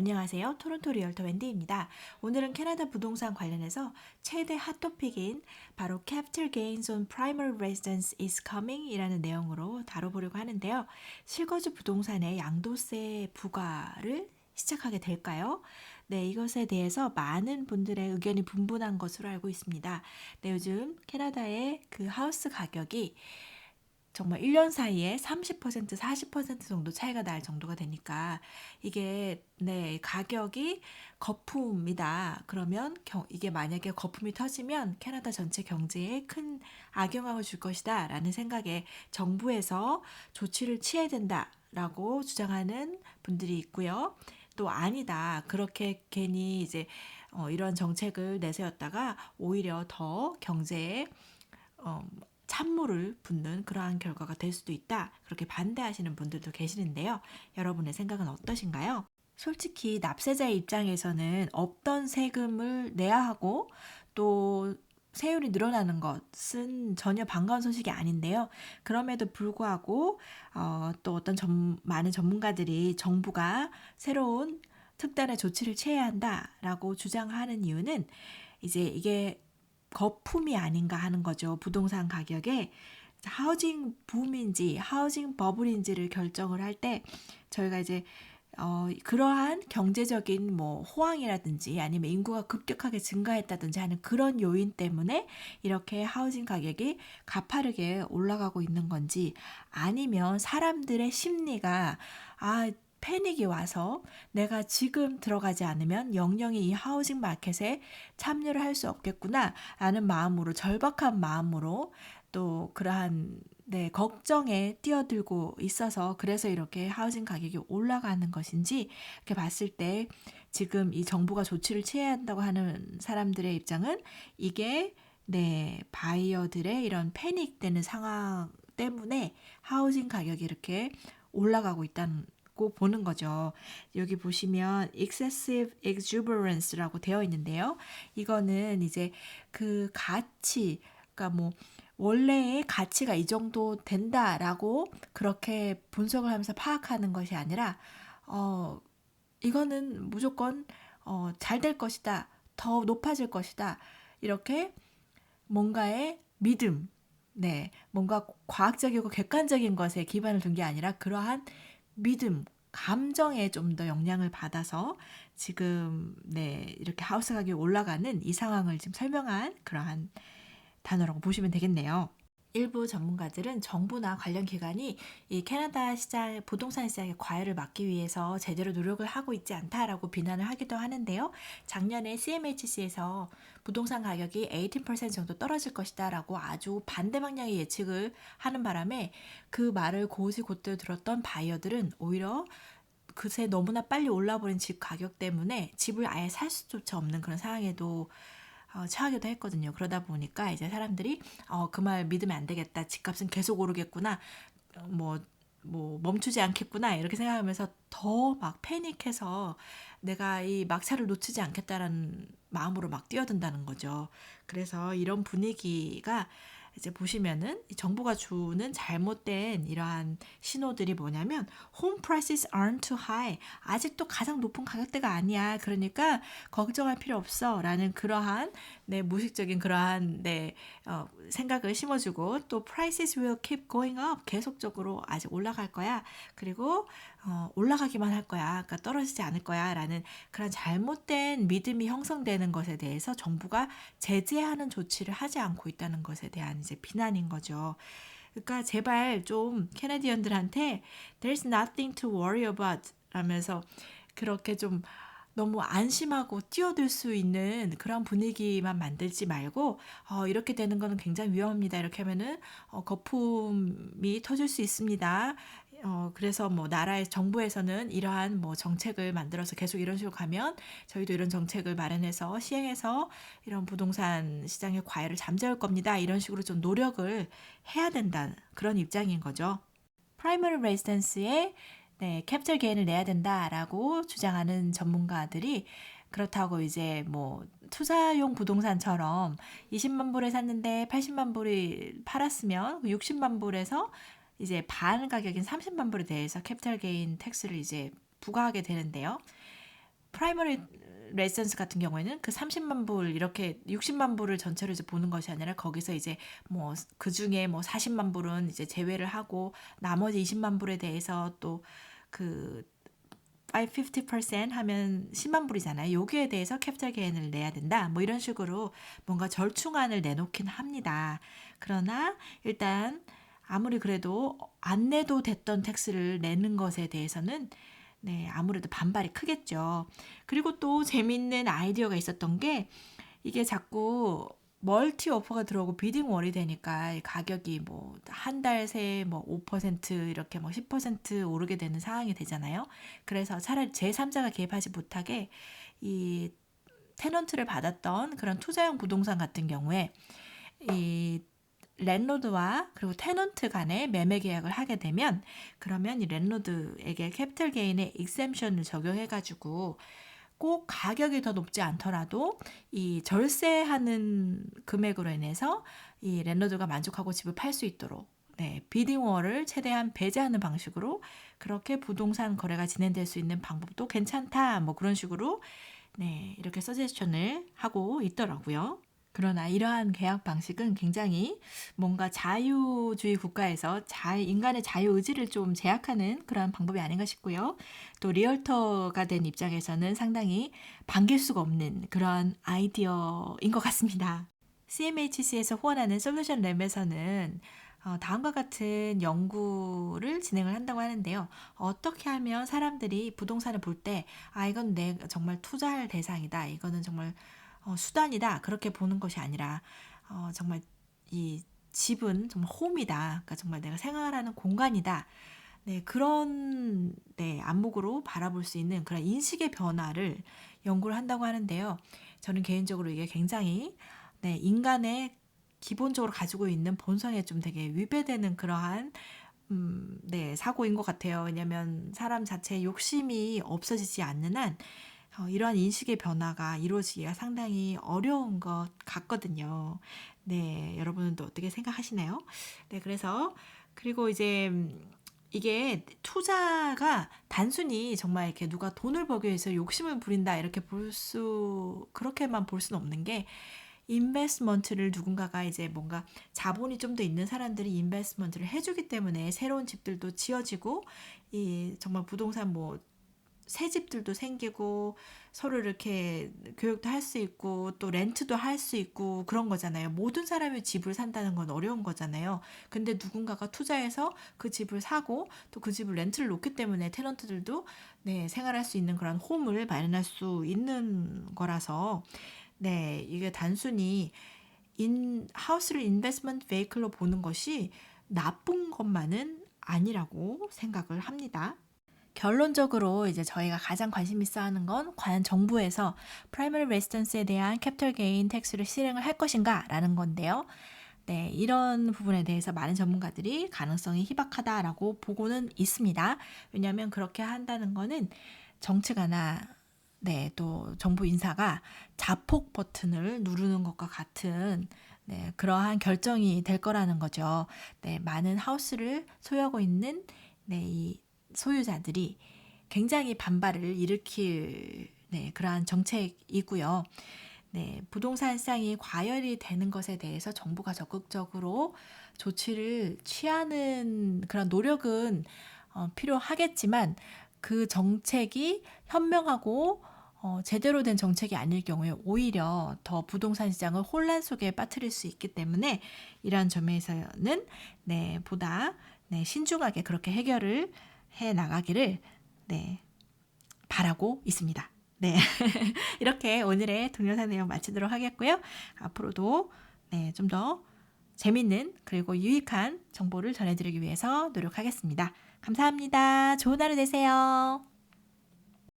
안녕하세요. 토론토 리얼터 웬디입니다. 오늘은 캐나다 부동산 관련해서 최대 핫토픽인 바로 Capital Gains on Primary Residence is Coming 이라는 내용으로 다뤄보려고 하는데요. 실거주 부동산의 양도세 부과를 시작하게 될까요? 네, 이것에 대해서 많은 분들의 의견이 분분한 것으로 알고 있습니다. 네, 요즘 캐나다의 그 하우스 가격이 정말 1년 사이에 30%, 40% 정도 차이가 날 정도가 되니까 이게 가격이 거품이다. 그러면 이게 만약에 거품이 터지면 캐나다 전체 경제에 큰 악영향을 줄 것이다. 라는 생각에 정부에서 조치를 취해야 된다라고 주장하는 분들이 있고요. 또 아니다. 그렇게 괜히 이제 이런 정책을 내세웠다가 오히려 더 경제에 찬물을 붓는 그러한 결과가 될 수도 있다. 그렇게 반대하시는 분들도 계시는데요. 여러분의 생각은 어떠신가요? 솔직히 납세자의 입장에서는 없던 세금을 내야 하고 또 세율이 늘어나는 것은 전혀 반가운 소식이 아닌데요. 그럼에도 불구하고 또 어떤 많은 전문가들이 정부가 새로운 특단의 조치를 취해야 한다라고 주장하는 이유는 이제 이게 거품이 아닌가 하는 거죠. 부동산 가격에 하우징 붐인지 하우징 버블인지를 결정을 할 때 저희가 이제 그러한 경제적인 뭐 호황이라든지 아니면 인구가 급격하게 증가했다든지 하는 그런 요인 때문에 이렇게 하우징 가격이 가파르게 올라가고 있는 건지 아니면 사람들의 심리가 패닉이 와서 내가 지금 들어가지 않으면 영영이 이 하우징 마켓에 참여를 할 수 없겠구나 라는 마음으로 절박한 마음으로 또 그러한 걱정에 뛰어들고 있어서 그래서 이렇게 하우징 가격이 올라가는 것인지 이렇게 봤을 때 지금 이 정부가 조치를 취해야 한다고 하는 사람들의 입장은 이게 바이어들의 이런 패닉되는 상황 때문에 하우징 가격이 이렇게 올라가고 있다는 보는 거죠. 여기 보시면 excessive exuberance라고 되어 있는데요. 이거는 이제 그 가치, 그러니까 뭐 원래의 가치가 이 정도 된다라고 그렇게 분석을 하면서 파악하는 것이 아니라 이거는 무조건 잘 될 것이다. 더 높아질 것이다. 이렇게 뭔가의 믿음, 뭔가 과학적이고 객관적인 것에 기반을 둔 게 아니라 그러한 믿음, 감정에 좀 더 영향을 받아서 지금 이렇게 하우스 가격이 올라가는 이 상황을 지금 설명한 그러한 단어라고 보시면 되겠네요. 일부 전문가들은 정부나 관련 기관이 이 캐나다 시장, 부동산 시장의 과열을 막기 위해서 제대로 노력을 하고 있지 않다라고 비난을 하기도 하는데요. 작년에 CMHC에서 부동산 가격이 18% 정도 떨어질 것이다 라고 아주 반대 방향의 예측을 하는 바람에 그 말을 곧이곧대로 들었던 바이어들은 오히려 그새 너무나 빨리 올라버린 집 가격 때문에 집을 아예 살 수조차 없는 그런 상황에도 처하기도 했거든요. 그러다 보니까 이제 사람들이 그 말 믿으면 안 되겠다. 집값은 계속 오르겠구나. 뭐 멈추지 않겠구나. 이렇게 생각하면서 더 막 패닉해서 내가 이 막차를 놓치지 않겠다라는 마음으로 막 뛰어든다는 거죠. 그래서 이런 분위기가 이제 보시면은 정부가 주는 잘못된 이러한 신호들이 뭐냐면 home prices aren't too high. 아직도 가장 높은 가격대가 아니야. 그러니까 걱정할 필요 없어. 라는 그러한 무의식적인 그러한 생각을 심어주고 또 prices will keep going up. 계속적으로 아직 올라갈 거야. 그리고 올라가기만 할 거야. 그러니까 떨어지지 않을 거야. 라는 그런 잘못된 믿음이 형성되는 것에 대해서 정부가 제재하는 조치를 하지 않고 있다는 것에 대한 이제 비난인 거죠. 그러니까 제발 좀 캐나디언들한테 There's nothing to worry about 라면서 그렇게 좀 너무 안심하고 뛰어들 수 있는 그런 분위기만 만들지 말고 이렇게 되는 거는 굉장히 위험합니다. 이렇게 하면은 거품이 터질 수 있습니다. 그래서 뭐 나라의 정부에서는 이러한 뭐 정책을 만들어서 계속 이런 식으로 가면 저희도 이런 정책을 마련해서 시행해서 이런 부동산 시장의 과열을 잠재울 겁니다. 이런 식으로 좀 노력을 해야 된다는 그런 입장인 거죠. 프라이머리 레지던스에 캐피털 게인을 내야 된다라고 주장하는 전문가들이 그렇다고 이제 뭐 투자용 부동산처럼 20만 불에 샀는데 80만 불이 팔았으면 60만 불에서 이제 반 가격인 30만 불에 대해서 캐피털 게인 텍스를 이제 부과하게 되는데요. 프라이머리 레지던스 같은 경우에는 그 30만 불 이렇게 60만 불을 전체로 이제 보는 것이 아니라 거기서 이제 뭐 그 중에 뭐 40만 불은 이제 제외를 하고 나머지 20만 불에 대해서 또그 50% 하면 10만 불이잖아요. 여기에 대해서 캐피탈 게인을 내야 된다. 뭐 이런 식으로 뭔가 절충안을 내놓긴 합니다. 그러나 일단 아무리 그래도 안 내도 됐던 텍스를 내는 것에 대해서는 네, 아무래도 반발이 크겠죠. 그리고 또 재밌는 아이디어가 있었던 게 이게 자꾸 멀티 오퍼가 들어오고 비딩 월이 되니까 가격이 뭐 한 달 새 뭐 5% 이렇게 뭐 10% 오르게 되는 상황이 되잖아요. 그래서 차라리 제3자가 개입하지 못하게 이 테넌트를 받았던 그런 투자용 부동산 같은 경우에 이 랜로드와 그리고 테넌트 간의 매매 계약을 하게 되면 그러면 이 랜로드에게 캐피털 게인의 익셈션을 적용해 가지고 꼭 가격이 더 높지 않더라도 이 절세하는 금액으로 인해서 이 랜로드가 만족하고 집을 팔 수 있도록 네, 비딩워를 최대한 배제하는 방식으로 그렇게 부동산 거래가 진행될 수 있는 방법도 괜찮다. 뭐 그런 식으로 네, 이렇게 서제스션을 하고 있더라고요. 그러나 이러한 계약 방식은 굉장히 뭔가 자유주의 국가에서 인간의 자유의지를 좀 제약하는 그런 방법이 아닌가 싶고요. 또 리얼터가 된 입장에서는 상당히 반길 수가 없는 그런 아이디어인 것 같습니다. CMHC에서 후원하는 솔루션 랩에서는 다음과 같은 연구를 진행을 한다고 하는데요. 어떻게 하면 사람들이 부동산을 볼 때, 이건 내 정말 투자할 대상이다. 이거는 정말 수단이다. 그렇게 보는 것이 아니라, 정말 이 집은 정말 홈이다. 그러니까 정말 내가 생활하는 공간이다. 네, 그런, 네, 안목으로 바라볼 수 있는 그런 인식의 변화를 연구를 한다고 하는데요. 저는 개인적으로 이게 굉장히, 네, 인간의 기본적으로 가지고 있는 본성에 좀 되게 위배되는 그러한 네, 사고인 것 같아요. 왜냐하면 사람 자체의 욕심이 없어지지 않는 한 이러한 인식의 변화가 이루어지기가 상당히 어려운 것 같거든요. 네, 여러분은 또 어떻게 생각하시나요? 네, 그리고 이제 이게 투자가 단순히 정말 이렇게 누가 돈을 벌기 위해서 욕심을 부린다 이렇게 그렇게만 볼 수는 없는 게 인베스트먼트를 누군가가 이제 뭔가 자본이 좀 더 있는 사람들이 인베스트먼트를 해주기 때문에 새로운 집들도 지어지고 이 정말 부동산 뭐 새 집들도 생기고 서로 이렇게 교육도 할 수 있고 또 렌트도 할 수 있고 그런 거잖아요. 모든 사람이 집을 산다는 건 어려운 거잖아요. 근데 누군가가 투자해서 그 집을 사고 또 그 집을 렌트를 놓기 때문에 테넌트들도 네, 생활할 수 있는 그런 홈을 마련할 수 있는 거라서 네, 이게 단순히 하우스를 인베스트먼트 베이클로 보는 것이 나쁜 것만은 아니라고 생각을 합니다. 결론적으로 이제 저희가 가장 관심 있어 하는 건 과연 정부에서 프라이머리 레지던스에 대한 캐피털 게인 텍스를 실행을 할 것인가 라는 건데요. 네, 이런 부분에 대해서 많은 전문가들이 가능성이 희박하다라고 보고는 있습니다. 왜냐하면 그렇게 한다는 거는 정치가나 네, 또 정부 인사가 자폭 버튼을 누르는 것과 같은 네, 그러한 결정이 될 거라는 거죠. 네, 많은 하우스를 소유하고 있는 네, 이 소유자들이 굉장히 반발을 일으킬 네, 그러한 정책이고요. 네, 부동산 시장이 과열이 되는 것에 대해서 정부가 적극적으로 조치를 취하는 그런 노력은 필요하겠지만 그 정책이 현명하고 제대로 된 정책이 아닐 경우에 오히려 더 부동산 시장을 혼란 속에 빠뜨릴 수 있기 때문에 이러한 점에서는 네, 보다 네, 신중하게 그렇게 해결을 해 나가기를 네, 바라고 있습니다. 네, 이렇게 오늘의 동영상 내용 마치도록 하겠고요. 앞으로도 네, 좀 더 재밌는 그리고 유익한 정보를 전해드리기 위해서 노력하겠습니다. 감사합니다. 좋은 하루 되세요.